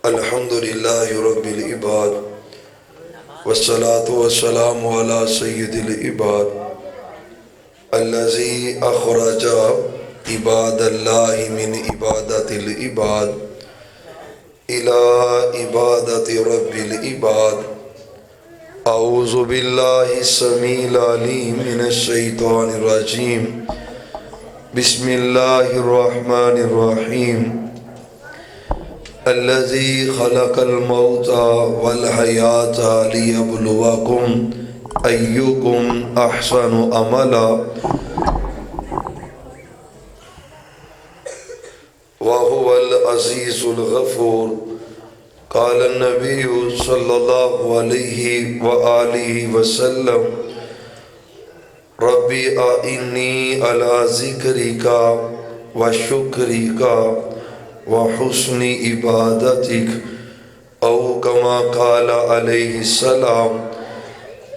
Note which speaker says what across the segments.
Speaker 1: الحمد للہ رب العباد والصلاة والسلام علی سید العباد الذی اخرج عباد اللہ من عبادت العباد الى عبادت رب العباد اعوذ باللہ السمیع العلیم من الشیطان الرجیم بسم اللہ الرحمن الرحیم الذي خلق الموت والحیات لیبلوکم ایکم احسن عملا وهو العزیز الغفور قال النبی صلی اللہ علیہ وآلہ وسلم ربی اعنی علی ذکرک وشکرک وحسن عبادتک او کما قال علیہ السلام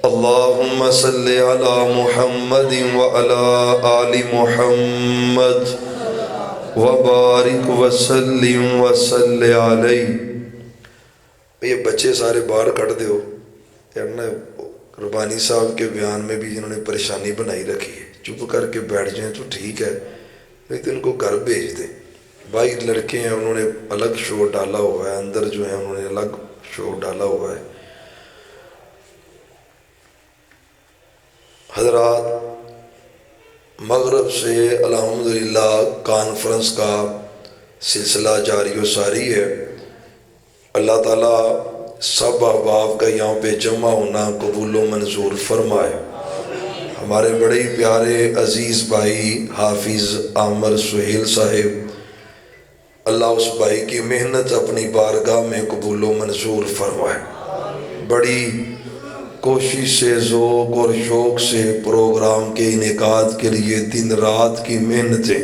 Speaker 1: اللہم صلی علی محمد وعلی آل محمد وبارک وسلم وصلی علیہ۔ یہ بچے سارے باہر کٹ دیو یار، ربانی صاحب کے بیان میں بھی جنہوں نے پریشانی بنائی رکھی ہے، چپ کر کے بیٹھ جائیں تو ٹھیک ہے، نہیں تو ان کو گھر بھیج دیں۔ باہر لڑکے ہیں، انہوں نے الگ شور ڈالا ہوا ہے، اندر جو ہیں انہوں نے الگ شور ڈالا ہوا ہے۔ حضرات، مغرب سے الحمدللہ کانفرنس کا سلسلہ جاری و ساری ہے۔ اللہ تعالیٰ سب احباب کا یہاں پہ جمع ہونا قبول و منظور فرمائے۔ ہمارے بڑے پیارے عزیز بھائی حافظ عامر سہیل صاحب، اللہ اس بھائی کی محنت اپنی بارگاہ میں قبول و منظور فرمائے۔ بڑی کوشش سے، ذوق اور شوق سے پروگرام کے انعقاد کے لیے دن رات کی محنتیں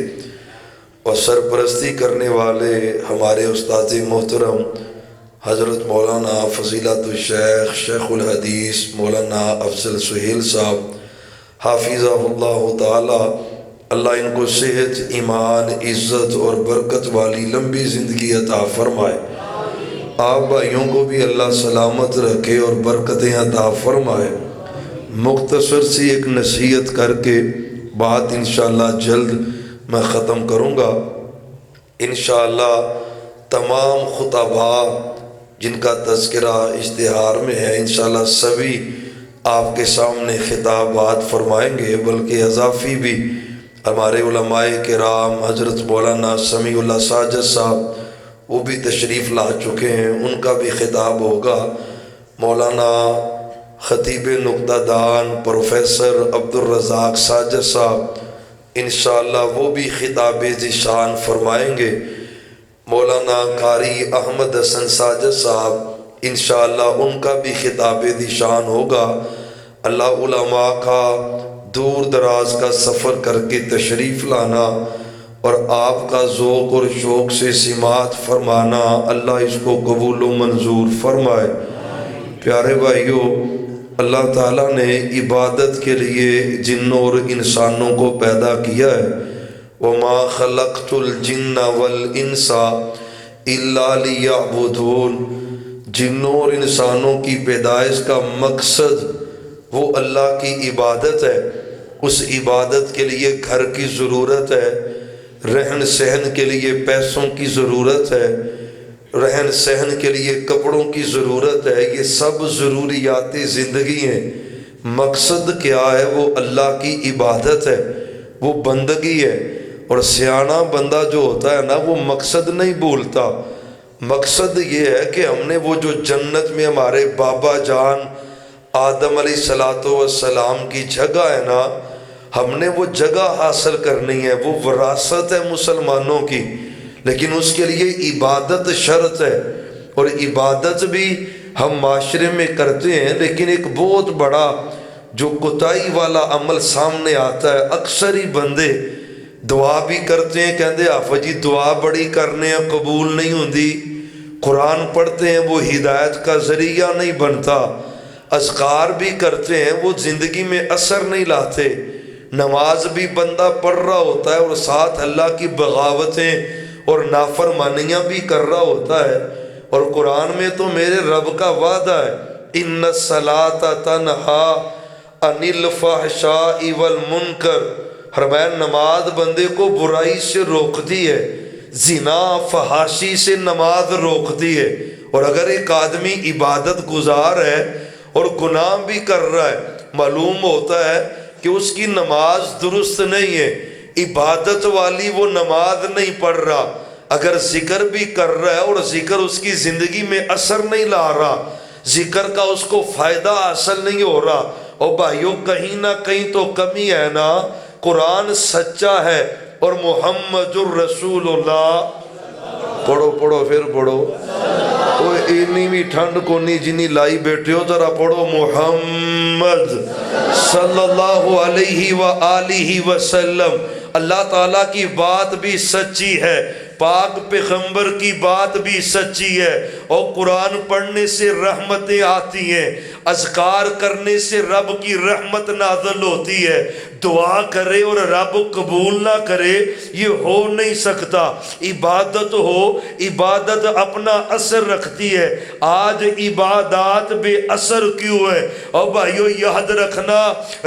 Speaker 1: اور سرپرستی کرنے والے ہمارے استاد محترم حضرت مولانا فضیلت الشیخ شیخ الحدیث مولانا افضل سہیل صاحب حافظہ اللہ تعالی، اللہ ان کو صحت، ایمان، عزت اور برکت والی لمبی زندگی عطا فرمائے۔ آپ بھائیوں کو بھی اللہ سلامت رکھے اور برکتیں عطا فرمائے۔ مختصر سی ایک نصیحت کر کے بات انشاءاللہ جلد میں ختم کروں گا۔ انشاءاللہ تمام خطباء جن کا تذکرہ اشتہار میں ہے انشاءاللہ سبھی آپ کے سامنے خطابات فرمائیں گے، بلکہ اضافی بھی ہمارے علماء کرام حضرت مولانا سمیع اللہ ساجد صاحب وہ بھی تشریف لا چکے ہیں، ان کا بھی خطاب ہوگا۔ مولانا خطیب نکتہ دان پروفیسر عبدالرزاق ساجد صاحب انشاءاللہ وہ بھی خطاب ذیشان فرمائیں گے۔ مولانا قاری احمد حسن ساجد صاحب انشاءاللہ ان کا بھی خطاب ذیشان ہوگا۔ اللہ علماء کا دور دراز کا سفر کر کے تشریف لانا اور آپ کا ذوق اور شوق سے سماعت فرمانا، اللہ اس کو قبول و منظور فرمائے۔ پیارے بھائیوں، اللہ تعالیٰ نے عبادت کے لیے جنوں اور انسانوں کو پیدا کیا ہے۔ وَمَا خَلَقْتُ الْجِنَّ وَالْإِنسَ إِلَّا لِيَعْبُدُونَ، جنوں اور انسانوں کی پیدائش کا مقصد وہ اللہ کی عبادت ہے۔ اس عبادت کے لیے گھر کی ضرورت ہے، رہن سہن کے لیے پیسوں کی ضرورت ہے، رہن سہن کے لیے کپڑوں کی ضرورت ہے، یہ سب ضروریات زندگی ہیں۔ مقصد کیا ہے؟ وہ اللہ کی عبادت ہے، وہ بندگی ہے۔ اور سیانہ بندہ جو ہوتا ہے نا، وہ مقصد نہیں بھولتا۔ مقصد یہ ہے کہ ہم نے وہ جو جنت میں ہمارے بابا جان آدم علیہ السلام کی جگہ ہے نا، ہم نے وہ جگہ حاصل کرنی ہے، وہ وراثت ہے مسلمانوں کی، لیکن اس کے لیے عبادت شرط ہے۔ اور عبادت بھی ہم معاشرے میں کرتے ہیں، لیکن ایک بہت بڑا جو کوتاہی والا عمل سامنے آتا ہے، اکثر ہی بندے دعا بھی کرتے ہیں، کہتے ہیں آفا جی دعا بڑی کرنے ہیں قبول نہیں ہوندی، قرآن پڑھتے ہیں وہ ہدایت کا ذریعہ نہیں بنتا، اذکار بھی کرتے ہیں وہ زندگی میں اثر نہیں لاتے، نماز بھی بندہ پڑھ رہا ہوتا ہے اور ساتھ اللہ کی بغاوتیں اور نافرمانیاں بھی کر رہا ہوتا ہے، اور قرآن میں تو میرے رب کا وعدہ ہے، ان الصلاۃ تنہا عن الفحشاء والمنکر، فرمایا نماز بندے کو برائی سے روکتی ہے، زنا فحاشی سے نماز روکتی ہے۔ اور اگر ایک آدمی عبادت گزار ہے اور گناہ بھی کر رہا ہے، معلوم ہوتا ہے کہ اس کی نماز درست نہیں ہے، عبادت والی وہ نماز نہیں پڑھ رہا۔ اگر ذکر بھی کر رہا ہے اور ذکر اس کی زندگی میں اثر نہیں لا رہا، ذکر کا اس کو فائدہ حاصل نہیں ہو رہا، اور بھائیوں کہیں نہ کہیں تو کمی ہے نا۔ قرآن سچا ہے اور محمد الرسول اللہ، پڑھو پڑھو پھر پڑھو، وہ اینی بھی ٹھنڈ کو نہیں جنی لائی بیٹھے ہو، ذرا پڑھو محمد صلی اللہ علیہ وآلہ وسلم۔ اللہ تعالیٰ کی بات بھی سچی ہے، پاک پیغمبر کی بات بھی سچی ہے، اور قرآن پڑھنے سے رحمتیں آتی ہیں، اذکار کرنے سے رب کی رحمت نازل ہوتی ہے۔ دعا کرے اور رب قبول نہ کرے یہ ہو نہیں سکتا۔ عبادت ہو، عبادت اپنا اثر رکھتی ہے۔ آج عبادات بے اثر کیوں ہے؟ اور بھائیو یاد رکھنا،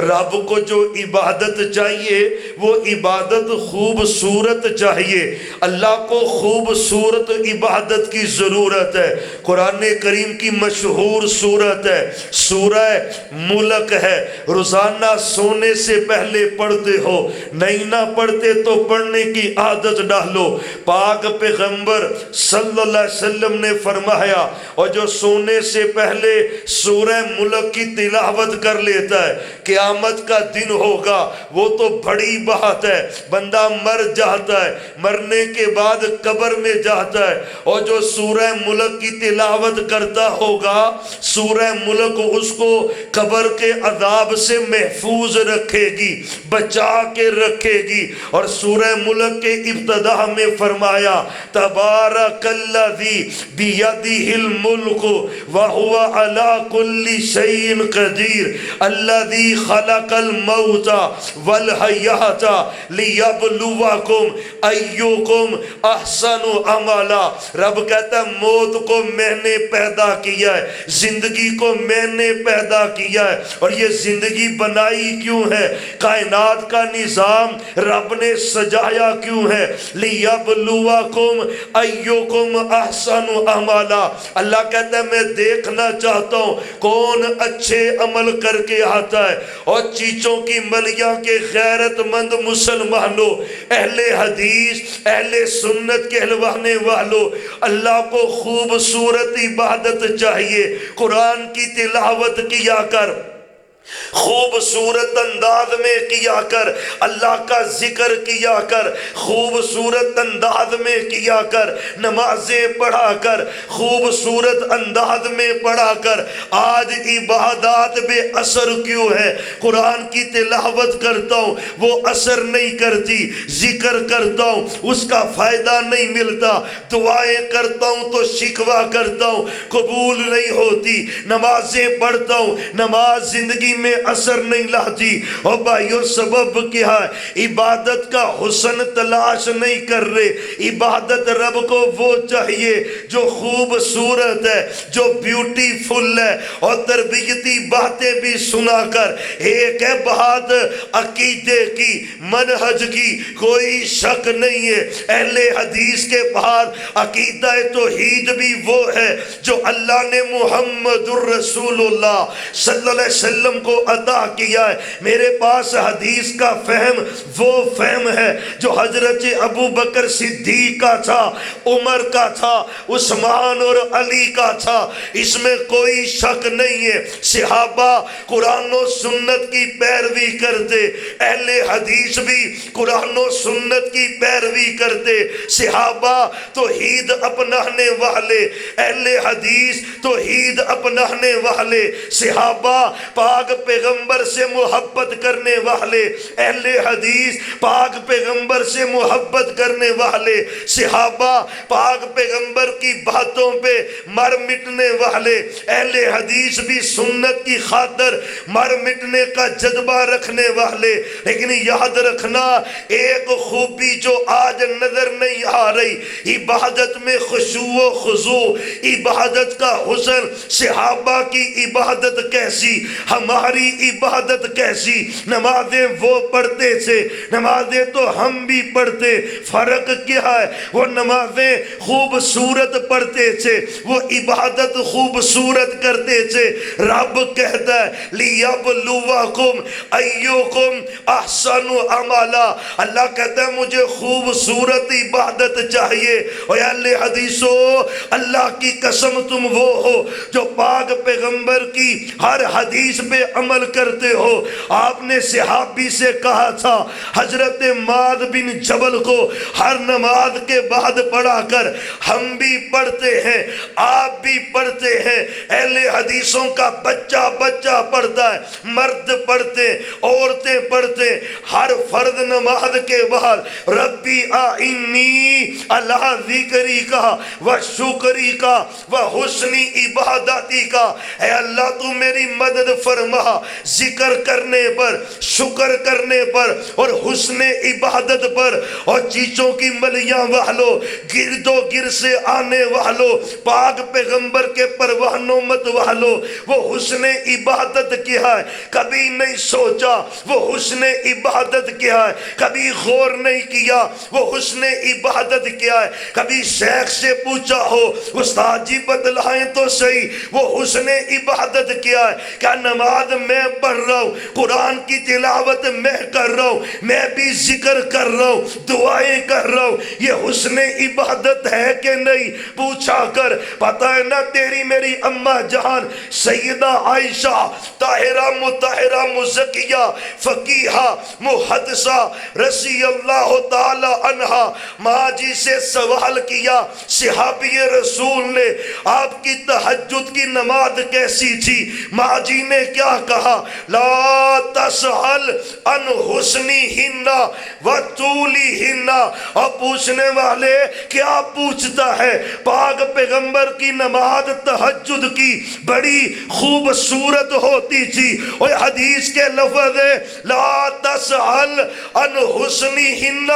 Speaker 1: رب کو جو عبادت چاہیے وہ عبادت خوبصورت چاہیے۔ اللہ کو خوبصورت عبادت کی ضرورت ہے۔ قرآن کریم کی مشہور سورت ہے، سورہ ملک ہے، روزانہ سونے سے پہلے پڑھتے ہو، نہیں نہ پڑھتے تو پڑھنے کی عادت ڈالو۔ پاک پیغمبر صلی اللہ علیہ وسلم نے فرمایا، اور جو سونے سے پہلے سورہ ملک کی تلاوت کر لیتا ہے، قیامت کا دن ہوگا، وہ تو بڑی بات ہے، بندہ مر جاتا ہے، مرنے کے بعد قبر میں جاتا ہے، اور جو سورہ ملک کی تلاوت کرتا ہوگا، سورہ ملک اس کو قبر کے عذاب سے محفوظ رکھے گی، بچا کے رکھے گی۔ اور سورہ ملک کے ابتدا میں فرمایا، تبارک الذی بیدہ الملک وہو علی کل شیء قدیر الذی خلق الموت والحیات لیبلوکم ایکم احسن عملا۔ رب کہتا ہے موت کو میں نے پیدا کیا ہے، زندگی کو میں نے پیدا کیا ہے، اور یہ زندگی بنائی کیوں ہے؟ کائنات کا نظام رب نے سجایا کیوں ہے؟ لیبلوکم ایکم احسن عملا۔ اللہ کہتا ہے میں دیکھنا چاہتا ہوں کون اچھے عمل کر کے آتا ہے۔ اور چیچوں کی ملیاں کے غیرت مند مسلمانوں، اہل حدیث، اہل سنت کہلوانے والوں، اللہ کو خوبصورت عبادت چاہیے۔ قرآن کی تلاوت کیا کر، خوبصورت انداز میں کیا کر، اللہ کا ذکر کیا کر، خوبصورت انداز میں کیا کر، نمازیں پڑھا کر، خوبصورت انداز میں پڑھا کر۔ آج عبادات بے اثر کیوں ہے؟ قرآن کی تلاوت کرتا ہوں وہ اثر نہیں کرتی، ذکر کرتا ہوں اس کا فائدہ نہیں ملتا، دعائیں کرتا ہوں تو شکوہ کرتا ہوں قبول نہیں ہوتی، نمازیں پڑھتا ہوں نماز زندگی میں اثر نہیں لاتی۔ اور بھائیو سبب کیا ہے؟ عبادت کا حسن تلاش نہیں کر رہے۔ عبادت رب کو وہ چاہیے جو خوبصورت ہے، جو بیوٹیفل ہے، اور تربیتی باتیں بھی سنا کر۔ ایک ہے بات عقیدے کی، منہج کی، کوئی شک نہیں ہے، اہل حدیث کے بعد عقیدہ توحید بھی وہ ہے جو اللہ نے محمد الرسول اللہ صلی اللہ علیہ وسلم کو عطا کیا ہے۔ میرے پاس حدیث کا فہم وہ فہم ہے جو حضرت ابو بکر صدیق کا تھا، عمر کا تھا، عثمان اور علی کا تھا، اس میں کوئی شک نہیں ہے۔ صحابہ قرآن و سنت کی پیروی کرتے، اہل حدیث بھی قرآن و سنت کی پیروی کرتے۔ صحابہ توحید اپنانے والے، اہل حدیث توحید اپنانے والے۔ صحابہ پاک پیغمبر سے محبت کرنے والے اہل حدیث، پاک پیغمبر سے محبت کرنے والے صحابہ، پاک پیغمبر کی باتوں پہ مر مٹنے والے اہل حدیث بھی سنت کی خاطر مر مٹنے کا جذبہ رکھنے والے. لیکن یاد رکھنا ایک خوبی جو آج نظر نہیں آ رہی، عبادت میں خشوع و خضوع، عبادت کا حسن. صحابہ کی عبادت کیسی، ہماری عبادت کیسی. نمازیں وہ پڑھتے تھے، نمازیں تو ہم بھی پڑھتے، فرق کیا ہے؟ وہ نمازیں خوبصورت پڑھتے تھے، وہ عبادت خوبصورت کرتے تھے. رب کہتا ہے لِيَبْلُوَكُمْ أَيُّكُمْ أَحْسَنُ عَمَلًا. اللہ کہتا ہے مجھے خوبصورت عبادت چاہیے. اور اہل حدیثوں، اللہ کی قسم تم وہ ہو جو پاک پیغمبر کی ہر حدیث پہ عمل کرتے ہو. آپ نے صحابی سے کہا تھا، حضرت معاذ بن جبل کو ہر نماز کے بعد پڑھا کر. ہم بھی پڑھتے ہیں، آپ بھی پڑھتے ہیں. اہل حدیثوں کا بچہ بچہ پڑھتا ہے، مرد پڑھتے، عورتیں پڑھتے. ہر فرض نماز کے بعد ربی اعنی علی ذکری کا و شکری کا و حسن عبادتی کا. اے اللہ تو میری مدد فرما ذکر کرنے پر، شکر کرنے پر اور حسن عبادت پر. اور چیچوں کی ملیاں والو، گرد و گر سے آنے والو، پاک پیغمبر کے پروانوں مت والو، وہ حسن عبادت کیا ہے کبھی نہیں سوچا؟ وہ حسن عبادت کیا ہے کبھی غور نہیں کیا؟ وہ حسن عبادت کیا ہے کبھی شیخ سے پوچھا ہو استاد جی بتلائیں تو صحیح وہ حسن عبادت کیا ہے؟ کیا نماز میں پڑھ رہا ہوں، قرآن کی تلاوت میں کر رہا ہوں، میں بھی ذکر کر رہا ہوں، دعائیں کر رہا ہوں، یہ حسن عبادت ہے کہ نہیں؟ پوچھا کر. پتہ ہے نا تیری میری اماں جان سیدہ عائشہ طاہرہ مطہرہ مزکیہ فقیہہ محدثہ رضی اللہ تعالی عنہا ماں جی سے سوال کیا، صحابی رسول نے آپ کی تہجد کی نماز کیسی تھی؟ ماں جی نے کیا کہا؟ لا تسأل عن حسنہن و طولہن. اور پوچھنے والے کیا پوچھتا ہے؟ پاک پیغمبر کی نماز تہجد کی بڑی خوبصورت ہوتی تھی. اور حدیث کے لفظ ہے لا تسأل عن حسنہن.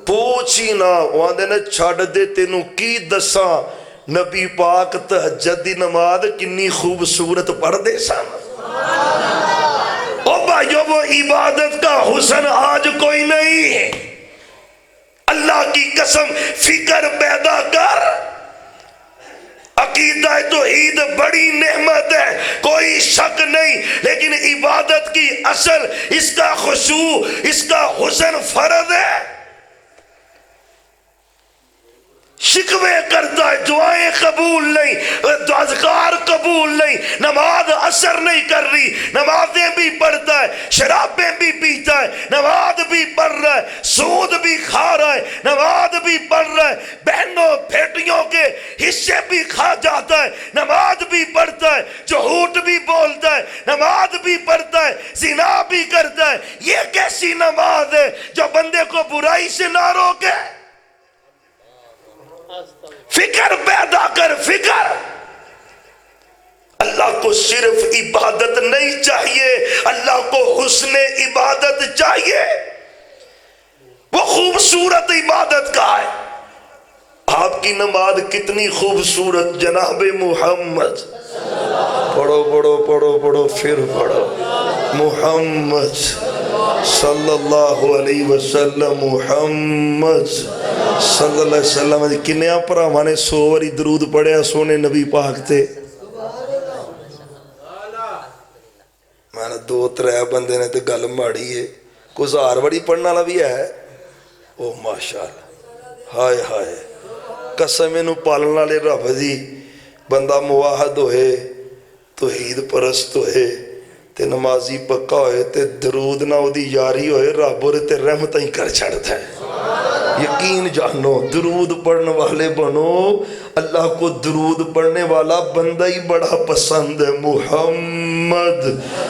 Speaker 1: پوچھی نہ وہاں نے چھڑ دے تینوں کی دساں نبی پاک تہجد دی نماز کنی خوبصورت پڑھ دے سن. او بھائیو وہ عبادت کا حسن آج کوئی نہیں. اللہ کی قسم فکر پیدا کر. عقیدہ توحید بڑی نعمت ہے، کوئی شک نہیں، لیکن عبادت کی اصل اس کا خشوع، اس کا حسن فرض ہے. شکوے کرتا ہے، دعائیں قبول نہیں، اذکار قبول نہیں، نماز اثر نہیں کر رہی، نمازیں بھی پڑھتا ہے، شرابیں بھی پیتا ہے، نماز بھی پڑھ رہا ہے، سود بھی کھا رہا ہے، نماز بھی پڑھ رہا ہے، بہنوں بیٹیوں کے حصے بھی کھا جاتا ہے، نماز بھی پڑھتا ہے، جھوٹ بھی بولتا ہے، نماز بھی پڑھتا ہے، زنا بھی کرتا ہے. یہ کیسی نماز ہے جو بندے کو برائی سے نہ روکے؟ فکر پیدا کر، فکر. اللہ کو صرف عبادت نہیں چاہیے، اللہ کو حسن عبادت چاہیے. وہ خوبصورت عبادت کا ہے. آپ کی نماز کتنی خوبصورت جناب محمد. پڑھو پڑھو پڑھو پڑھو پھر پڑھو. محمد صلی اللہ علیہ وسلم، محمد صلی اللہ علیہ وسلم. کنیا پراواں نے 100 واری درود پڑھیا سونے نبی پاک تے؟ میں نے 2-3 بندے نے تے گل ماڑی ہے، کوئی 1000 واری پڑھنے والا بھی ہے. او ماشاءاللہ، ہائے ہائے. قسم انہوں پالن والے رب دی بندہ موحد ہوئے، توحید پرست ہوئے تے نمازی پکا ہوئے تے درود نہ ہو دی یاری ہوئے، رب اور تے رحمت ہی کر چھڑتا ہے. یہ یقین جانو درود پڑھنے والے بنو، اللہ کو درود پڑھنے والا بندہ ہی بڑا پسند ہے۔ محمد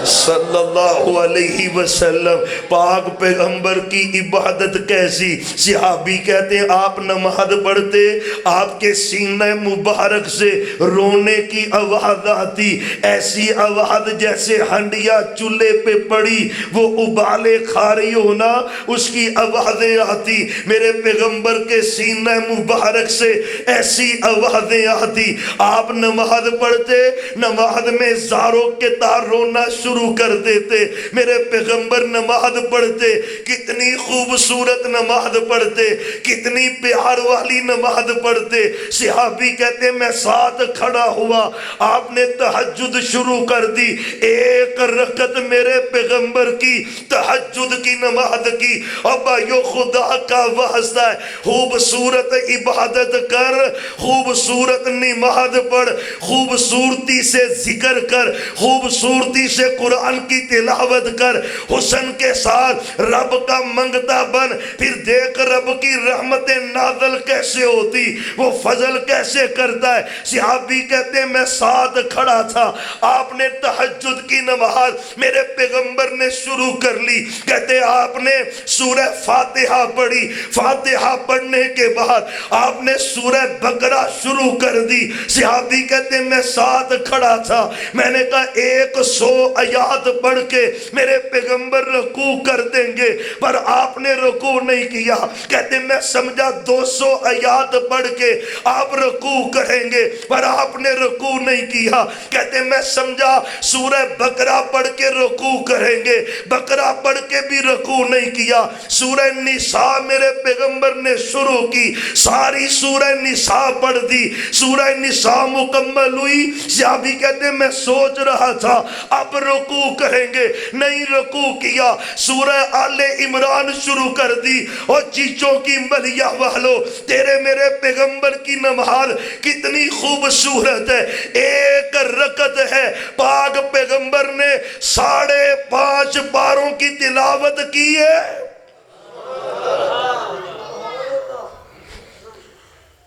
Speaker 1: صلی اللہ علیہ وسلم پاک پیغمبر کی عبادت کیسی؟ صحابی کہتے ہیں آپ نماز پڑھتے، آپ کے سینہ مبارک سے رونے کی آواز آتی، ایسی آواز جیسے ہنڈیا چولہے پہ پڑی وہ ابالے کھا رہی ہونا، اس کی آوازیں آتی۔ میرے پیغمبر کے سینہ مبارک سے ایسی آوازیں آتی، آپ نماز پڑھتے، نماز میں زاروں کے تار رونا شروع کر دیتے۔ میرے پیغمبر نماز پڑھتے، کتنی خوبصورت نماز پڑھتے، کتنی پیار والی نماز پڑھتے۔ صحابی کہتے ہیں میں ساتھ کھڑا ہوا، آپ نے تہجد شروع کر دی، ایک رکعت میرے پیغمبر کی تہجد کی نماز کی۔ اور بھائیو خدا کا واسطہ ہے، خوبصورت عبادت کر، خوبصورت نماز پڑھ، خوبصورتی سے ذکر کر، خوبصورتی سے قرآن کی تلاوت کر، حسن کے ساتھ رب کا منگتا بن، پھر دیکھ رب کی رحمت نازل کیسے ہوتی، وہ فضل کیسے کرتا ہے۔ صحابی کہتے ہیں میں ساتھ کھڑا تھا، آپ نے تہجد کی نماز میرے پیغمبر نے شروع کر لی۔ کہتے آپ نے سورہ فاتحہ پڑھی، فاتحہ پڑھنے کے بعد آپ نے سورہ بقرہ شروع کر دی۔ صحابی کہتے ہیں میں ساتھ کھڑا تھا، میں نے کہا 100 آیات پڑھ کے میرے پیغمبر رکوع کر دیں گے، پر آپ نے رکوع نہیں کیا۔ کہتے میں سمجھا 200 آیات پڑھ کے آپ رکوع کریں گے، پر آپ نے رکوع نہیں کیا۔ کہتے میں سمجھا سورہ بقرہ پڑھ کے رکوع کریں گے، بقرہ پڑھ کے بھی رکوع نہیں کیا۔ سورہ نساء میرے پیغمبر نے شروع کی، ساری سورہ نساء پڑھ دی، سورہ نساء مکمل ہوئی۔ صحابی کہتے ہیں میں سوچ رہا تھا اب رکوع کریں گے، نہیں رکوع کیا۔ سورہ آل عمران شروع کر دی، اور چیچوں کی ملیہ والو تیرے میرے پیغمبر کی نماز کتنی خوبصورت ہے، ایک رکعت ہے، پاک پیغمبر نے 5.5 پاروں کی تلاوت کی ہے۔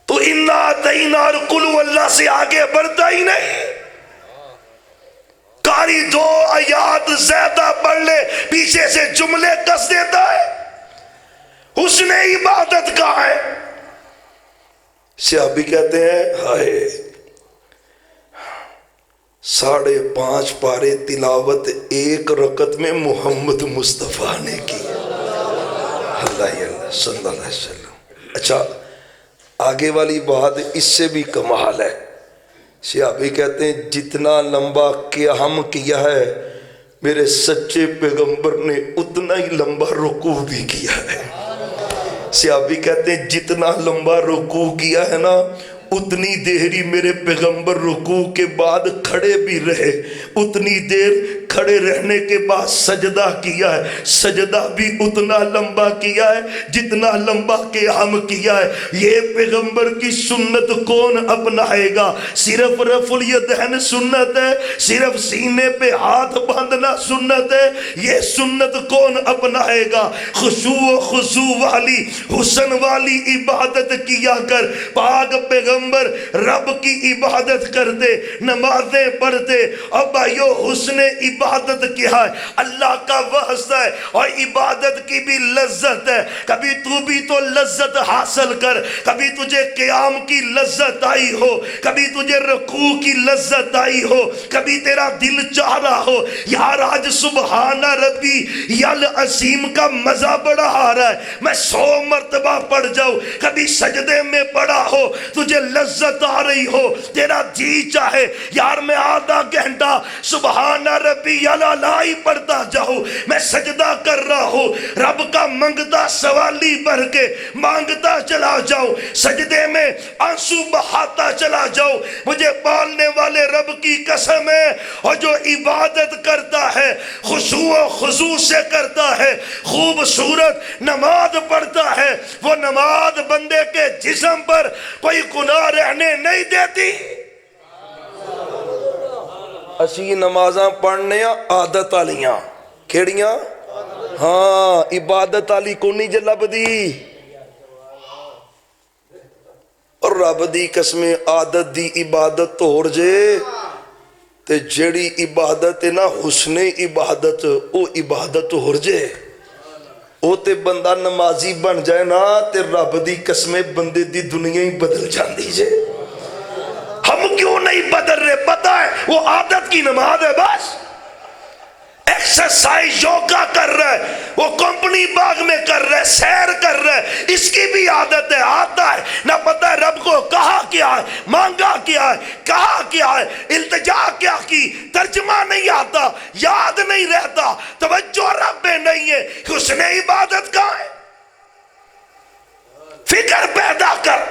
Speaker 1: تو انا دینہ اور قل اللہ سے آگے بڑھتا ہی نہیں۔ قاری 2 آیات زیادہ پڑھ لے پیچھے سے جملے کس دیتا ہے، اس نے عبادت کہا ہے۔ صحابی کہتے ہیں ہائے 5.5 پارے تلاوت ایک رکعت میں محمد مصطفیٰ نے کی، اللہ صلی اللہ علیہ وسلم۔ اچھا آگے والی بات اس سے بھی کمال ہے۔ صحابی کہتے ہیں جتنا لمبا قیام کیا ہے میرے سچے پیغمبر نے اتنا ہی لمبا رکوع بھی کیا ہے۔ صحابی کہتے ہیں جتنا لمبا رکوع کیا ہے نا، اتنی دیر ہی میرے پیغمبر رکوع کے بعد کھڑے بھی رہے، اتنی دیر کھڑے رہنے کے بعد سجدہ کیا ہے، سجدہ بھی اتنا لمبا کیا ہے جتنا لمبا قیام کیا ہے۔ یہ پیغمبر کی سنت کون اپنائے گا؟ صرف رفع الیدین سنت ہے، صرف سینے پہ ہاتھ باندھنا سنت ہے، یہ سنت کون اپنائے گا؟ خشوع و خضوع والی حسن والی عبادت کیا کر۔ پاک پیغمبر رب کی عبادت کرتے، نمازیں پڑھتے، اور بھائیو حسن عبادت کیا ہے، اللہ کا واسطہ ہے، اور عبادت کی بھی لذت ہے۔ کبھی تو بھی تو لذت حاصل کر، کبھی تجھے قیام کی لذت آئی ہو، کبھی تجھے رکوع کی لذت آئی ہو، کبھی تیرا دل چاہ رہا ہو یار آج سبحان ربی العظیم کا مزہ بڑا آ رہا ہے، میں 100 مرتبہ پڑھ جاؤں۔ کبھی سجدے میں پڑھا ہو تجھے لذت آ رہی ہو، تیرا جی چاہے یار میں آدھا گھنٹہ سبحان ربی الاعلی پڑھتا جاؤں، میں سجدہ کر رہا ہوں، رب کا منگتا سوالی بھر کے مانگتا چلا جاؤں، سجدے میں آنسو بہاتا چلا جاؤں۔ مجھے پالنے والے رب کی قسم ہے، اور جو عبادت کرتا ہے خشوع و خضوع سے کرتا ہے، خوبصورت نماز پڑھتا ہے، وہ نماز بندے کے جسم پر کوئی گناہ رہنے نہیں دیتی۔ اسی نمازاں پڑھنے عادت آلیاں کیڑیاں، ہاں عبادت آلی کو نہیں جلب دی۔ اور رب دی قسم عادت دی عبادت ہو جے تے جیڑی عبادت ہے نا حسن عبادت او عبادت ہو جے او تے بندہ نمازی بن جائے نا تے رب دی قسم بندے دی دنیا ہی بدل جاندی جے ہم کیوں نہیں بدل رہے پتہ ہے وہ عادت کی نماز ہے بس ایکسرسائز یوگا کر رہا ہے وہ کمپنی باغ میں کر رہا ہے سیر کر رہا ہے اس کی بھی عادت ہے آتا ہے نہ پتہ ہے رب کو کہا کیا ہے مانگا کیا ہے کہا کیا ہے التجا کیا کی ترجمہ نہیں آتا یاد نہیں رہتا توجہ رب میں نہیں ہے حسن عبادت کہاں ہے فکر پیدا کر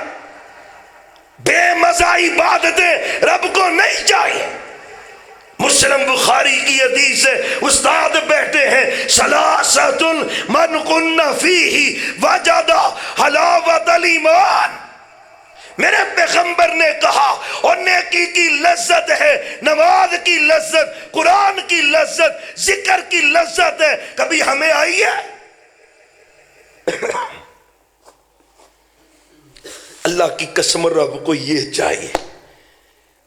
Speaker 1: بے مزہ عبادتیں رب کو نہیں چاہیے مسلم بخاری کی حدیث ہے استاد بیٹھے ہیں ثلاثۃ من کن فیہ وجد حلاوۃ الایمان میرے پیغمبر نے کہا اور نیکی کی لذت ہے نماز کی لذت قرآن کی لذت ذکر کی لذت ہے کبھی ہمیں آئی ہے اللہ کی قسم رب کو یہ چاہیے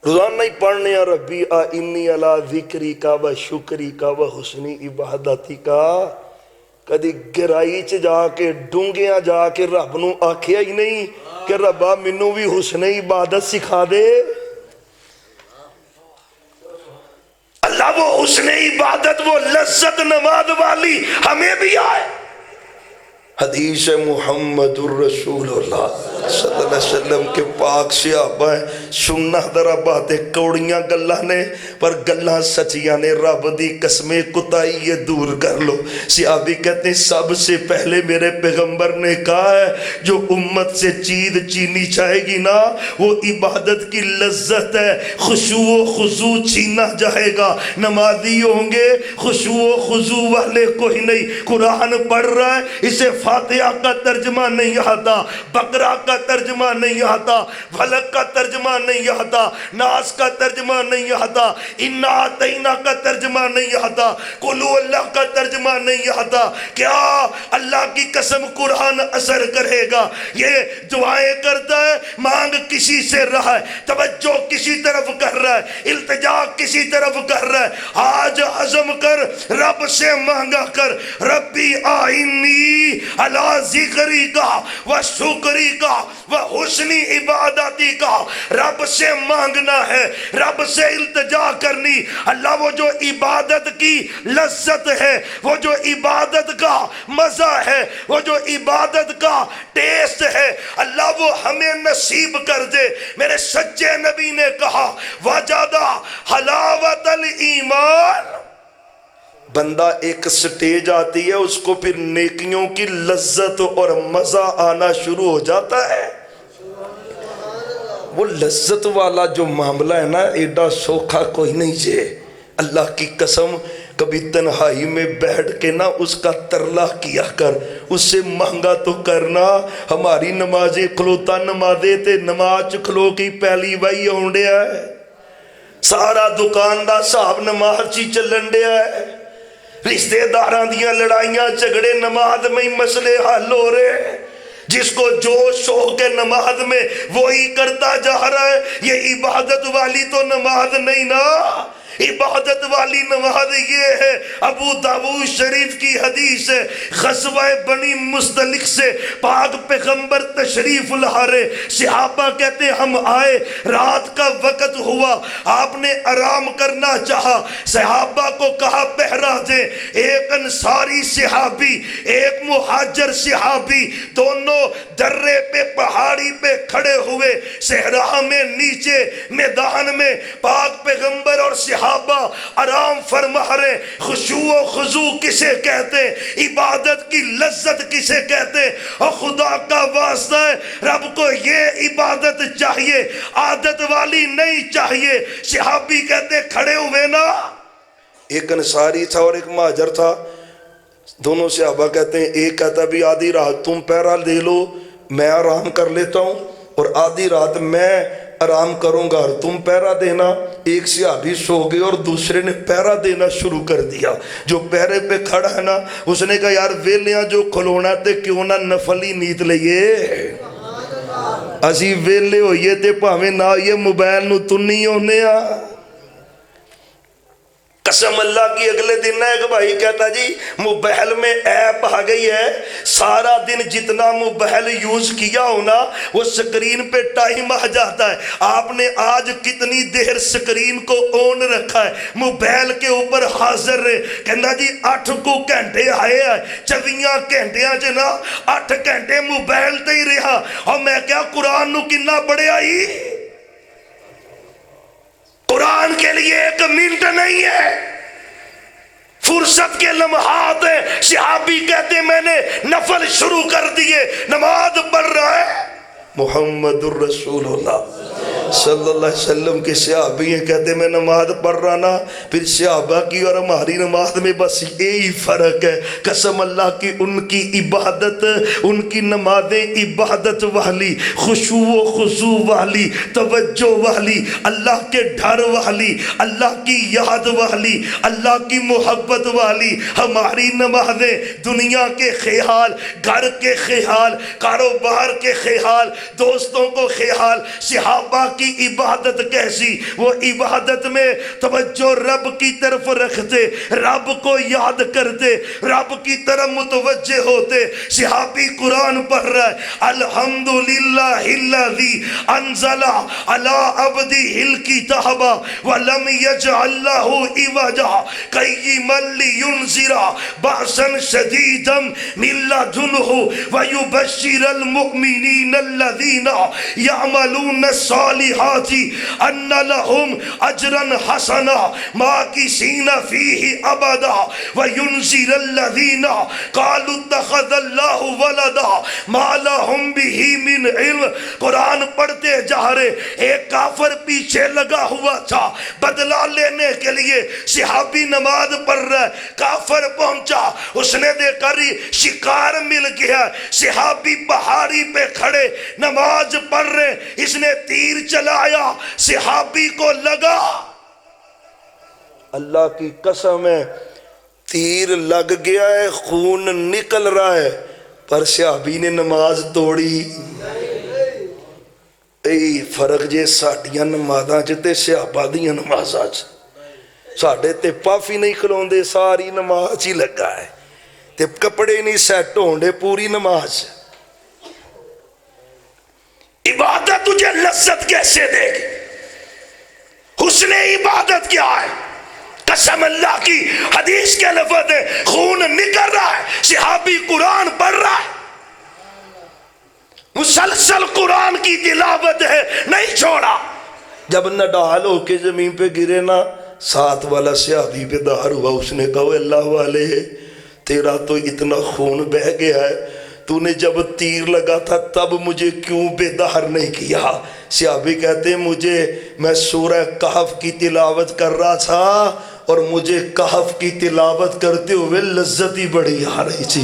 Speaker 1: روزانہ ہی پڑھنے یا ربی انی علی ذکری کا و شکری کا و حسنی عبادتی کا کدی گرائی چ جا کے ڈونگیاں جا کے رب نو آکھیا ہی نہیں کہ ربا منو بھی حسن عبادت سکھا دے اللہ وہ حسن عبادت وہ لذت نماز والی ہمیں بھی آئے حدیث محمد الرسول اللہ صلی اللہ علیہ وسلم کے پاک صحابہ ہیں سننا درہ باتیں کوڑیاں گلہ نے پر گلہ سچیاں نے رب دی قسمیں کتائی یہ دور کر لو صحابی کہتے ہیں سب سے پہلے میرے پیغمبر نے کہا ہے جو امت سے چید چینی چاہے گی نا وہ عبادت کی لذت ہے خشوع و خضوع چھینا جائے گا نمازی ہوں گے خشوع و خضوع والے کوئی نہیں قرآن پڑھ رہا ہے اسے فاتحہ کا ترجمہ نہیں آتا بقرہ کا ترجمہ نہیں آتا فلق کا ترجمہ نہیں آتا ناس کا ترجمہ نہیں آتا انا اعطینا کا ترجمہ نہیں آتا قلو اللہ کا ترجمہ نہیں آتا کیا اللہ کی قسم قرآن اثر کرے گا یہ دعائیں کرتا ہے مانگ کسی سے رہا ہے توجہ کسی طرف کر رہا ہے التجا کسی طرف کر رہا ہے آج عزم کر رب سے مانگا کر ربی آئینی علی ذکری کا و شکری کا و حسنی عبادتی کا رب سے مانگنا ہے رب سے التجا کرنی اللہ وہ جو عبادت کی لذت ہے وہ جو عبادت کا مزہ ہے وہ جو عبادت کا ٹیسٹ ہے اللہ وہ ہمیں نصیب کر دے میرے سچے نبی نے کہا وجدہ حلاوت الایمان بندہ ایک سٹیج آتی ہے اس کو پھر نیکیوں کی لذت اور مزہ آنا شروع ہو جاتا ہے وہ لذت والا جو معاملہ ہے نا ایڈا سوکھا کوئی نہیں جے اللہ کی قسم کبھی تنہائی میں بیٹھ کے نا اس کا ترلا کیا کر اس سے مانگا تو کرنا ہماری نمازیں کھلوتا نمازیں تے نماز کھلو کی پہلی وہی آنڈیا ہے سارا دکاندار صاحب نماز چی چلن دیا ہے رشتے داران دیاں لڑائیاں جھگڑے نماز میں ہی مسئلے حل ہو رہے جس کو جوش ہو کے نماز میں وہی کرتا جا رہا ہے یہ عبادت والی تو نماز نہیں نا عبادت والی نماز یہ ہے ابو داؤد شریف کی حدیث ہے غزوہ بنی مصطلق سے پاک پیغمبر تشریف لا رہے صحابہ کہتے ہم آئے رات کا وقت ہوا آپ نے آرام کرنا چاہا صحابہ کو کہا پہرا دیں ایک انصاری صحابی ایک مہاجر صحابی دونوں درے پہ پہاڑی پہ کھڑے ہوئے صحرا میں نیچے میدان میں پاک پیغمبر اور صحابہ آرام فرما رہے خشوع و خضوع کسے کہتے عبادت کی لذت کسے کہتے اور خدا کا واسطہ ہے رب کو یہ عبادت چاہیے عادت والی نہیں چاہیے صحابی کہتے کھڑے ہوئے نا ایک انصاری تھا اور ایک مہاجر تھا دونوں صحابہ کہتے ہیں ایک کہتا بھی آدھی رات تم پہرا لے لو میں آرام کر لیتا ہوں اور آدھی رات میں آرام کروں گا اور تم پہرا دینا ایک صحابی سو گئے اور دوسرے نے پہرا دینا شروع کر دیا جو پہرے پہ کھڑا ہے نا اس نے کہا یار ویلیاں جو کھلونا تے کیوں نہ نفلی نیت لئیے اسی ویلے ہوئیے تے پاویں نہ ہوئیے موبائل نو تنی ہونے قسم اللہ کی اگلے دن ایک بھائی کہتا جی موبائل میں ایپ آ گئی ہے، سارا دن جتنا موبائل یوز کیا ہونا وہ سکرین پہ ٹائم آ جاتا ہے، آپ نے آج کتنی دیر سکرین کو آن رکھا ہے، موبائل کے اوپر حاضر رہے۔ کہنا جی 8 کو گھنٹے آئے ہیں، 24 گھنٹیاں جنا 8 گھنٹے موبائل تے ہی رہا، اور میں کیا قرآن نو کنا پڑھے آئی؟ قرآن کے لیے 1 منٹ نہیں ہے، فرصت کے لمحات ہیں۔ صحابی کہتے میں نے نفل شروع کر دیے، نماز پڑھ رہا ہے محمد الرسول اللہ صلی اللہ علیہ وسلم کے صحابی ہیں، کہتے میں نماز پڑھ رہا نا، پھر صحابہ کی اور ہماری نماز میں بس یہی فرق ہے۔ قسم اللہ کی ان کی عبادت، ان کی نمازیں عبادت والی، خشوع و خضوع والی، توجہ والی، اللہ کے ڈر والی، اللہ کی یاد والی، اللہ کی محبت والی۔ ہماری نمازیں دنیا کے خیال، گھر کے خیال، کاروبار کے خیال، دوستوں کو خیال۔ صحابہ کی عبادت کیسی؟ وہ عبادت میں توجہ رب کی طرف رکھتے، رب کو یاد کرتے، رب کی طرف متوجہ ہوتے۔ صحابی قرآن پڑھ رہا ہے، الحمدللہ الذی انزل علی عبدہ الکتاب ولم یجعل لہ عوجا قیما لینذر بأسا شدیدا من لدنہ ویبشر المؤمنین الذین یعملون الصالحات ان لهم اجرا حسنا ماکثین فیہ ابدا وینذر الذین قالوا اتخذ اللہ ولدا ما لهم بہ من علم۔ قرآن پڑھتے جا رہے، ایک کافر پیچھے لگا ہوا تھا بدلہ لینے کے لیے، صحابی نماز پڑھ رہا ہے، کافر پہنچا، اس نے دیکھا شکار مل گیا، صحابی پہاڑی پہ کھڑے نماز پڑھ رہے، اس نے تیر چلایا، صحابی کو لگا، اللہ کی قسم ہے تیر لگ گیا ہے، خون نکل رہا ہے، پر صحابی نے نماز توڑی۔ فرق جے ساڈیاں نمازاں چ تے صحابہ دیاں نمازاں چ، ساڈے تے پاف ہی نہیں کھلوندے، ساری نماز ہی لگا ہے، تے کپڑے نہیں سیٹ ہوندے پوری نماز۔ عبادت تجھے لذت کیسے دے گی؟ حسن عبادت کیا ہے؟ قسم اللہ کی حدیث کے لفظ ہے، خون نکل رہا ہے، صحابی قرآن پڑھ رہا ہے، مسلسل قرآن کی تلاوت ہے، نہیں چھوڑا۔ جب نڈال ہو کے زمین پہ گرے نا، ساتھ والا صحابی بیدار ہوا، اس نے کہا اللہ والے تیرا تو اتنا خون بہ گیا ہے، تو نے جب تیر لگا تھا تب مجھے کیوں بیدار نہیں کیا؟ صحابی کہتے ہیں میں سورہ کہف کی تلاوت کر رہا تھا، اور مجھے کہف کی تلاوت کرتے ہوئے لذت ہی بڑی آ رہی تھی،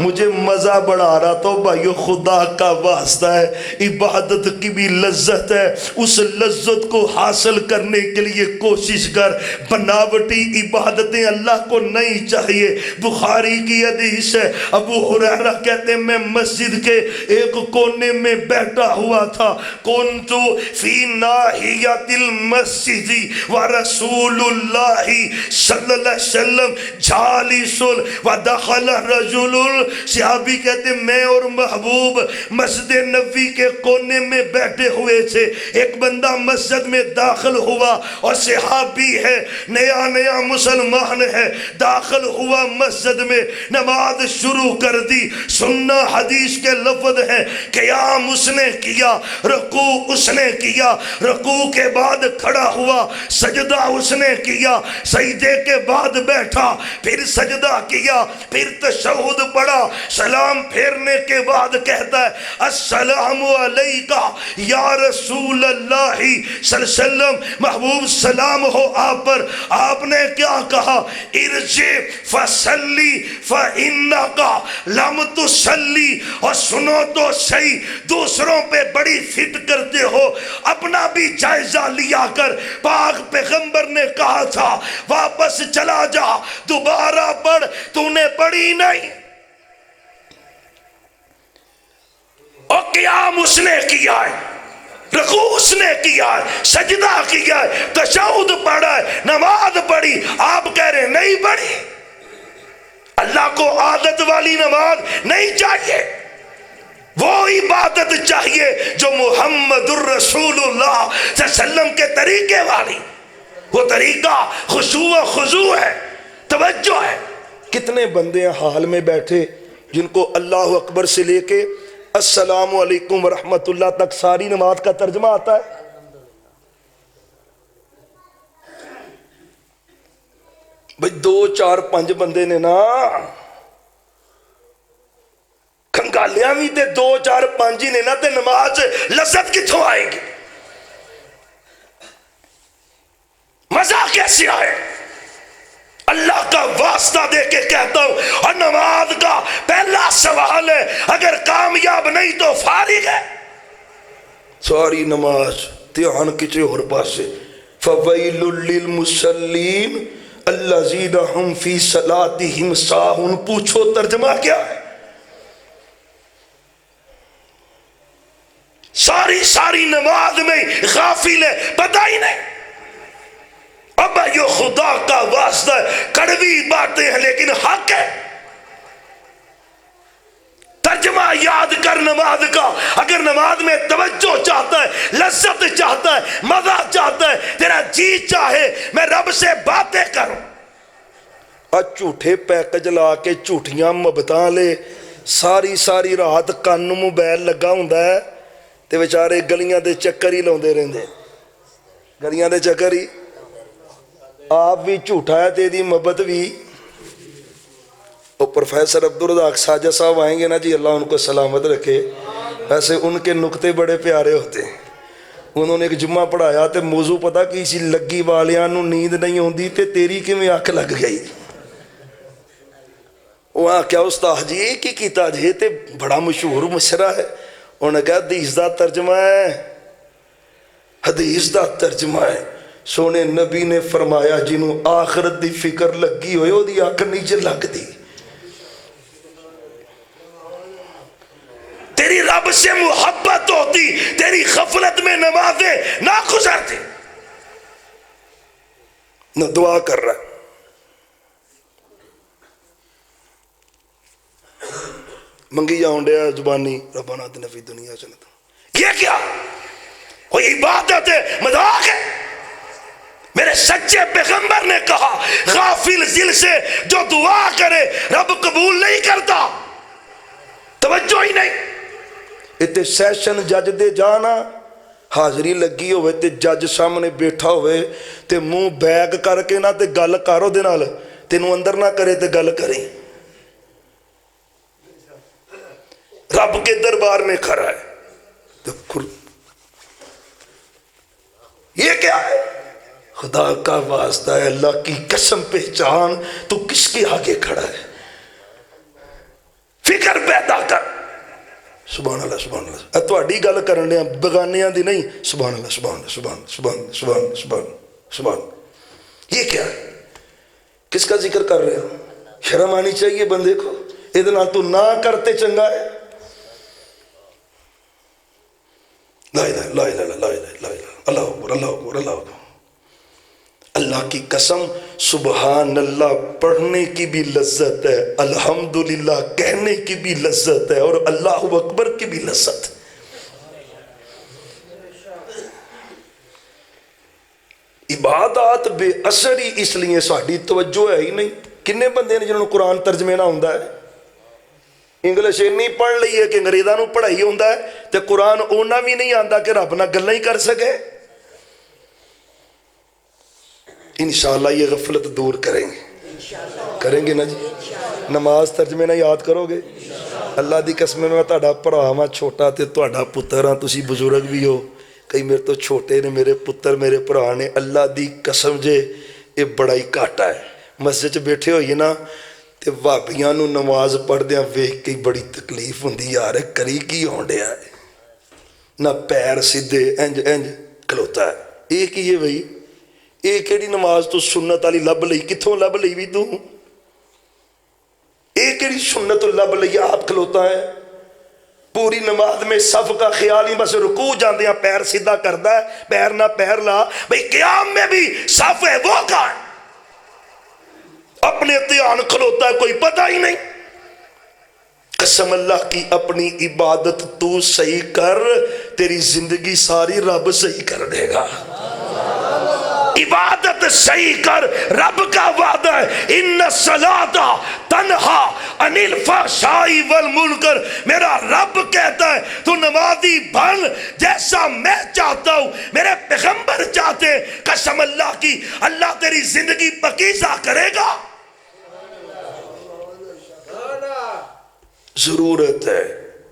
Speaker 1: مجھے مزہ بڑا آ رہا تو بھائیو خدا کا واسطہ ہے، عبادت کی بھی لذت ہے، اس لذت کو حاصل کرنے کے لیے کوشش کر۔ بناوٹی عبادتیں اللہ کو نہیں چاہیے۔ بخاری کی حدیث ہے، ابو ہریرہ کہتے ہیں میں مسجد کے ایک کونے میں بیٹھا ہوا تھا، کنت فی ناحیۃ المسجد ورسول اللہ صلی اللہ علیہ وسلم جالس ودخل رجل۔ صحابی کہتے میں اور محبوب مسجد نبوی کے کونے میں بیٹھے ہوئے تھے، ایک بندہ مسجد میں داخل ہوا، اور صحابی ہے، نیا مسلمان ہے، داخل ہوا مسجد میں، نماز شروع کر دی۔ سننا حدیث کے لفظ ہے، قیام اس نے کیا، رکوع اس نے کیا، رکوع کے بعد کھڑا ہوا، سجدہ اس نے کیا، سجدے کے بعد بیٹھا، پھر سجدہ کیا، پھر تشہد پڑھا، سلام پھیرنے کے بعد کہتا ہے السلام علیکہ یا رسول اللہ صلی اللہ علیہ وسلم، محبوب سلام ہو آپ پر۔ آپ نے کیا کہا؟ ارجع فصلی فإنک لم تصلی۔ اور سنو تو صحیح، دوسروں پہ بڑی فٹ کرتے ہو، اپنا بھی جائزہ لیا کر۔ پاک پیغمبر نے کہا تھا واپس چلا جا، دوبارہ پڑھ، تو نے پڑھی نہیں۔ اور قیام اس نے کیا ہے، رکوع اس نے کیا ہے، سجدہ کیا ہے، تشہد پڑھا ہے، نماز پڑھی، آپ کہہ رہے ہیں نہیں پڑھی؟ اللہ کو عادت والی نماز نہیں چاہیے، وہ عبادت چاہیے جو محمد الرسول اللہ صلی اللہ علیہ وسلم کے طریقے والی، وہ طریقہ خشوع و خضوع ہے، توجہ ہے۔ کتنے بندے ہیں حال میں بیٹھے جن کو اللہ اکبر سے لے کے السلام علیکم ورحمت اللہ تک ساری نماز کا ترجمہ آتا ہے؟ بھئی 2 4 5 بندے نے نا کھنگالیاں بھی تے 2 4 5 ہی نے نا، تے نماز لذت کتھوں آئے گی؟ مزہ کیسے آئے؟ اللہ کا واسطہ دے کے کہتا ہوں، اور نماز کا پہلا سوال ہے اگر کامیاب نہیں تو فارغ ہے۔ ساری نماز دھیان کچھ اور پاسے، فویل للمصلین الذین هم فی صلاتہم ساہون، پوچھو ترجمہ کیا ہے؟ ساری نماز میں غافل ہے، پتہ ہی نہیں۔ اب یہ خدا کا واسطہ ہے، کڑوی باتیں ہیں لیکن حق ہے۔ ترجمہ یاد کر نماز کا، اگر نماز میں توجہ چاہتا ہے، لذت چاہتا ہے، مزہ چاہتا ہے، تیرا جی چاہے میں رب سے باتیں کروں، اور جھوٹے پیکج لا کے جھوٹیاں مبتاں لے، ساری رات کان موبائل لگا ہوندا ہے تے بیچارے گلیاں دے چکر ہی لاؤندے رہندے، گلیاں دے چکر ہی، آپ بھی جھوٹا ہے تے دی محبت بھی۔ اور پروفیسر عبدالرزاق ساجد صاحب آئیں گے نا جی، اللہ ان کو سلامت رکھے، ویسے ان کے نقطے بڑے پیارے ہوتے ہیں۔ انہوں نے ایک جمعہ پڑھایا تے موضوع پتا کی سی، لگی والیاں نو نیند نہیں ہوندی تے تیری کیویں اکھ لگ گئی؟ وہاں کیا استاد جی کی کیتا جی، تے بڑا مشہور مشرہ ہے۔ انہوں نے کہا حدیث دا ترجمہ ہے، حدیث دا ترجمہ ہے، سونے نبی نے فرمایا جنہوں آخرت دی فکر لگی ہوئے وہ دی اکھ نیچے لگ دی۔ تیری رب سے محبت ہوتی، تیری غفلت میں نمازیں نہ گزرتی، نہ دعا کر رہا ہے۔ منگی جاؤں ڈیا زبانی ربنا آتنا فی الدنیا حسنۃ، یہ کیا کوئی عبادت ہے؟ مذاق ہے؟ میرے سچے پیغمبر نے کہا غافل دل سے جو دعا کرے رب قبول نہیں کرتا، توجہ ہی نہیں۔ اتنے سیشن جج دے جانا، حاضری لگی ہوئے تے جج سامنے بیٹھا ہوئے تے منہ بیگ کر کے نہ تے گل کرو دے نال، تینوں اندر نہ کرے تے گل کریں، رب کے دربار میں کھڑا ہے۔ یہ کیا ہے؟ خدا کا واسطہ ہے، اللہ کی قسم پہچان تو کس کے آگے کھڑا ہے، فکر پیدا کر۔ سبحان اللہ سبحان اللہ، تہاڈی گل کرن دیا بگانیاں دی نہیں، سبحان اللہ سبحان اللہ سبحان سبحان سبحان سبحان سبحان۔ یہ کیا ہے؟ کس کا ذکر کر رہے ہو؟ شرم آنی چاہیے بندے کو، ادنا تو نہ کرتے چنگا ہے۔ لا الہ لا الہ لا الہ لا الہ، اللہ اکبر اللہ اکبر اللہ اکبر۔ اللہ کی قسم سبحان اللہ پڑھنے کی بھی لذت ہے، الحمدللہ کہنے کی بھی لذت ہے، اور اللہ اکبر کی بھی لذت۔ عبادات بے اثر ہی اس لیے ساڈی توجہ ہے ہی نہیں۔ کنے بندے نے جنہوں قرآن ترجمے نہ ہوندا ہے، انگلش انی پڑھ لی ہے کہ انگریزاں نو پڑھائی ہوندا ہے تے قرآن اونا بھی نہیں آندا کہ رب نہ گلاں ہی کر سکے۔ انشاءاللہ یہ غفلت دور کریں گے نا جی، نماز ترجمے نہ یاد کرو گے۔ اللہ دی قسم میں تہاڈا بھرا ہاں چھوٹا تے تہاڈا پتر ہاں، تسی بزرگ بھی ہو، کئی میرے تو چھوٹے نے، میرے پتر میرے بھرا نے، اللہ دی قسم جے یہ بڑا ہی گھاٹا ہے۔ مسجد چ بیٹھے ہوئیے نا تے بھابیاں نو نماز پڑھدیاں ویکھ کے بڑی تکلیف ہوندی، یار کری کی ہونڈیا ہے، نہ پیر سیدھے انج کھلوتا ہے۔ یہ کی ہے بھائی؟ یہ کیڑی نماز تو سنت والی لب لئی؟ کتھوں لب لئی بھی تو؟ یہ کیڑی سنت لب لئی؟ آپ کھلوتا ہے پوری نماز میں صف کا خیال ہی بس رکوع جاندے ہیں پیر سیدھا کردا ہے پیر نہ پیر لا بھئی قیام میں بھی صف ہے وہ کہاں اپنے دھیان کھلوتا ہے کوئی پتہ ہی نہیں قسم اللہ کی اپنی عبادت تو صحیح کر تیری زندگی ساری رب صحیح کر دے گا عبادت صحیح کر رب کا وعدہ ہے ان الصلاۃ تنہا عن الفحشاء والمنکر میرا رب کہتا ہے تو نمازی بن جیسا میں چاہتا ہوں میرے پیغمبر چاہتے ہیں قسم اللہ کی اللہ تیری زندگی پاکیزہ کرے گا ضرورت ہے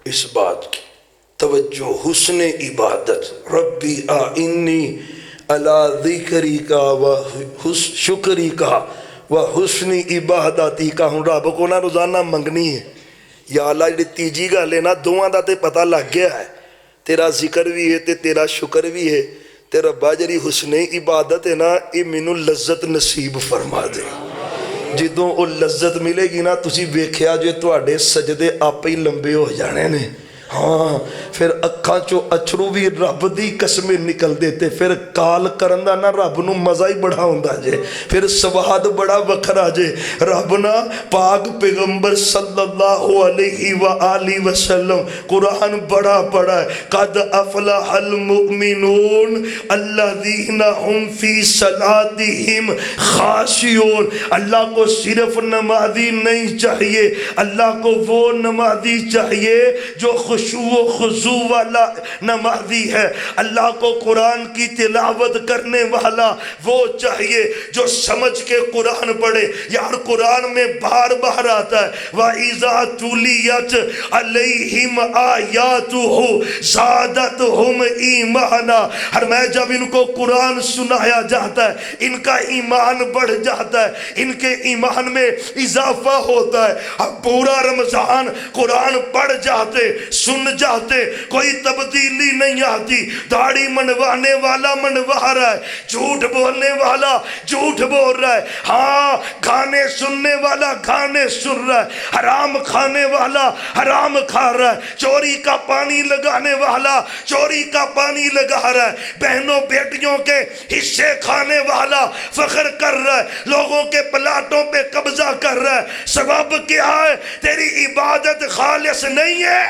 Speaker 1: اس بات کی توجہ حسن عبادت ربی اعنی علی ذکری کا و شکری کا و حسن عبادتی کا ہوں رب کو نہ روزانہ منگنی ہے یا اللہ جی تیجی گل ہے نا دوواں دا تے پتہ لگ گیا ہے تیرا ذکر بھی ہے تے تیرا شکر بھی ہے تیرا باجری حسن عبادت ہے نا یہ مینوں لذت نصیب فرما دے جدوں او لذت ملے گی نا تسی ویکھیا جو تواڈے سجدے آپ ہی لمبے ہو جانے نے ہاں پھر اکھاں چو اچھرو بھی رب دی قسمیں نکل دیتے پھر کال کرندہ نا رب نو مزہ ہی بڑا ہوندہ جے پھر سواد بڑا وکھرا جے رب نا پاک پیغمبر صلی اللہ علیہ وآلہ وسلم قرآن بڑا پڑا ہے قد افلح المؤمنون الذین ہم فی صلاتہم خاشعون اللہ کو صرف نمازی نہیں چاہیے اللہ کو وہ نمازی چاہیے جو خشوع و خضوع والا نمازی ہے اللہ کو قرآن کی تلاوت کرنے والا وہ چاہیے جو سمجھ کے قرآن پڑھے یار قرآن میں بار بار آتا ہے وَإِذَا تُلِيَتْ عَلَيْهِمْ آيَاتُهُ زَادَتْهُمْ إِيمَانًا ہر میں جب ان کو قرآن سنایا جاتا ہے ان کا ایمان بڑھ جاتا ہے ان کے ایمان میں اضافہ ہوتا ہے اب پورا رمضان قرآن پڑھ جاتے سن جاتے کوئی تبدیلی نہیں آتی داڑھی منوانے والا منوا رہا ہے جھوٹ بولنے والا جھوٹ بول رہا ہے ہاں گانے سننے والا گانے سن رہا ہے حرام کھانے والا حرام کھا رہا ہے چوری کا پانی لگانے والا چوری کا پانی لگا رہا ہے بہنوں بیٹیوں کے حصے کھانے والا فخر کر رہا ہے لوگوں کے پلاٹوں پہ قبضہ کر رہا ہے سبب کیا ہے تیری عبادت خالص نہیں ہے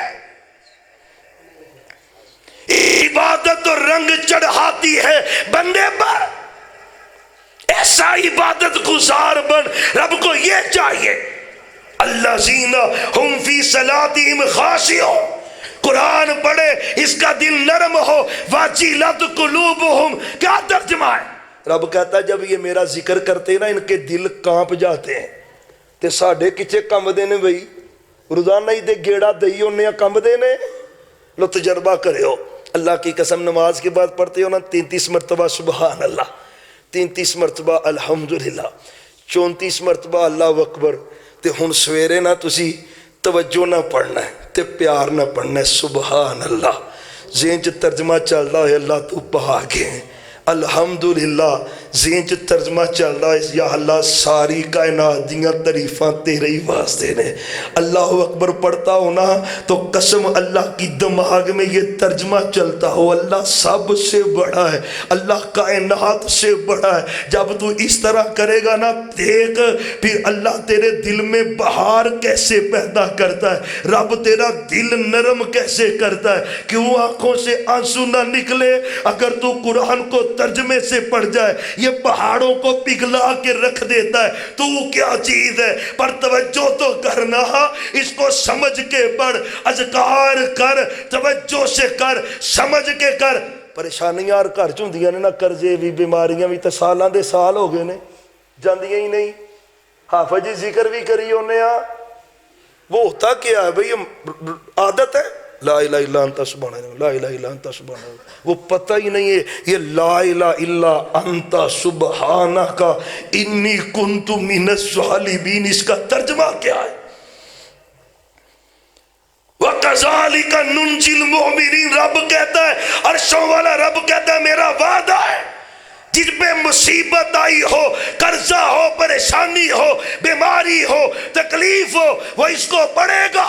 Speaker 1: عبادت تو رنگ چڑھاتی ہے بندے پر ایسا عبادت گزار بن رب کو یہ چاہیے الذین ہم فی صلاتہم خاشعون قرآن پڑھے اس کا دل نرم ہو وجلت قلوبہم کیا ترجمہ ہے رب کہتا ہے جب یہ میرا ذکر کرتے ہیں نا ان کے دل کانپ جاتے ہیں تے ساڑھے کچھے کم دینے بھئی روزانہ ہی دے گیڑا دئی انہیں کم دینے لو تجربہ کرے ہو اللہ کی قسم نماز کے بعد پڑھتے ہو نا 33 مرتبہ سبحان اللہ 33 مرتبہ الحمدللہ 34 مرتبہ اللہ اکبر تے ہن سویرے نا تسی توجہ نہ پڑھنا ہے تے پیار نہ پڑھنا ہے سبحان اللہ ذہن چ ترجمہ چل رہا ہے اللہ تو پاک ہے الحمدللہ ذہن چ ترجمہ چل رہا ہے یا اللہ ساری کائنات دیاں تعریفاں تیرے ہی واسطے نے اللہ اکبر پڑھتا ہو نا تو قسم اللہ کی دماغ میں یہ ترجمہ چلتا ہو اللہ سب سے بڑا ہے اللہ کائنات سے بڑا ہے جب تو اس طرح کرے گا نا دیکھ پھر اللہ تیرے دل میں بہار کیسے پیدا کرتا ہے رب تیرا دل نرم کیسے کرتا ہے کیوں آنکھوں سے آنسو نہ نکلے اگر تو قرآن کو ترجمے سے پڑھ جائے یہ پہاڑوں کو پگھلا کے رکھ دیتا ہے تو کیا چیز ہے پر توجہ تو کرنا اس کو سمجھ کے پڑھ اذکار کر توجہ سے کر سمجھ کے کر پریشانیاں اور گھر چوندیاں نے نا قرضے بھی بیماریاں بھی تے سالاں دے سال ہو گئے نے جاندیاں ہی نہیں حافظ جی ذکر بھی کری ہونے وہ ہوتا کیا ہے بھئی عادت ہے لا الہ الا انت سبحانک لا الہ الا انت سبحانک وہ پتہ ہی نہیں ہے یہ لا الہ الا انت سبحانک انی کنت من الظالمین اس کا ترجمہ کیا ہے وَكَذَلِكَ نُنْجِي الْمُؤْمِنِينَ رب کہتا ہے عرشوں والا رب کہتا ہے میرا وعدہ ہے جس پہ مصیبت آئی ہو قرضہ ہو پریشانی ہو بیماری ہو تکلیف ہو وہ اس کو پڑھے گا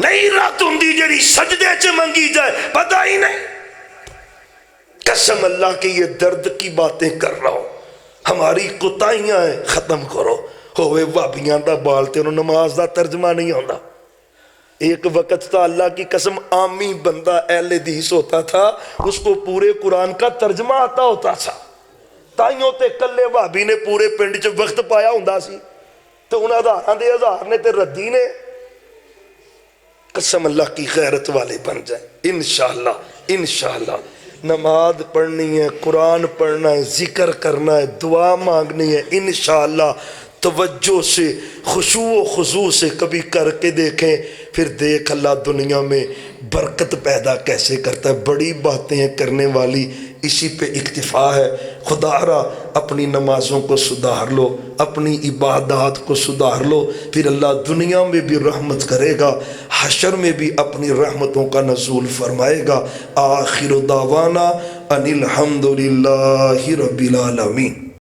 Speaker 1: نہیں رات ہوندی جڑی سجدے چ منگی جائے، پتہ ہی نہیں۔ قسم اللہ کی یہ درد کی باتیں کر رہا ہوں، ہماری کوتاہیاں ہیں، ختم کرو۔ ہوئے وابیاں دا بال تے انہوں نماز دا ترجمہ نہیں ہوندا۔ ایک وقت تھا اللہ کی قسم عامی بندہ اہل حدیث ہوتا تھا، اس کو پورے قرآن کا ترجمہ آتا ہوتا تھا، تائیوں تے کلے وابی نے پورے پنڈ چ وقت پایا ہوندا سی تو انہاں ہزاراں دے ہزار نے تے ردی نے۔ قسم اللہ کی غیرت والے بن جائیں انشاءاللہ۔ انشاءاللہ نماز پڑھنی ہے، قرآن پڑھنا ہے، ذکر کرنا ہے، دعا مانگنی ہے، انشاءاللہ توجہ سے خشوع و خضوع سے کبھی کر کے دیکھیں، پھر دیکھ اللہ دنیا میں برکت پیدا کیسے کرتا ہے۔ بڑی باتیں ہیں کرنے والی، اسی پہ اکتفا ہے۔ خدا را اپنی نمازوں کو سدھار لو، اپنی عبادات کو سدھار لو، پھر اللہ دنیا میں بھی رحمت کرے گا، حشر میں بھی اپنی رحمتوں کا نزول فرمائے گا۔ آخر دعوانا ان الحمدللہ رب العالمین۔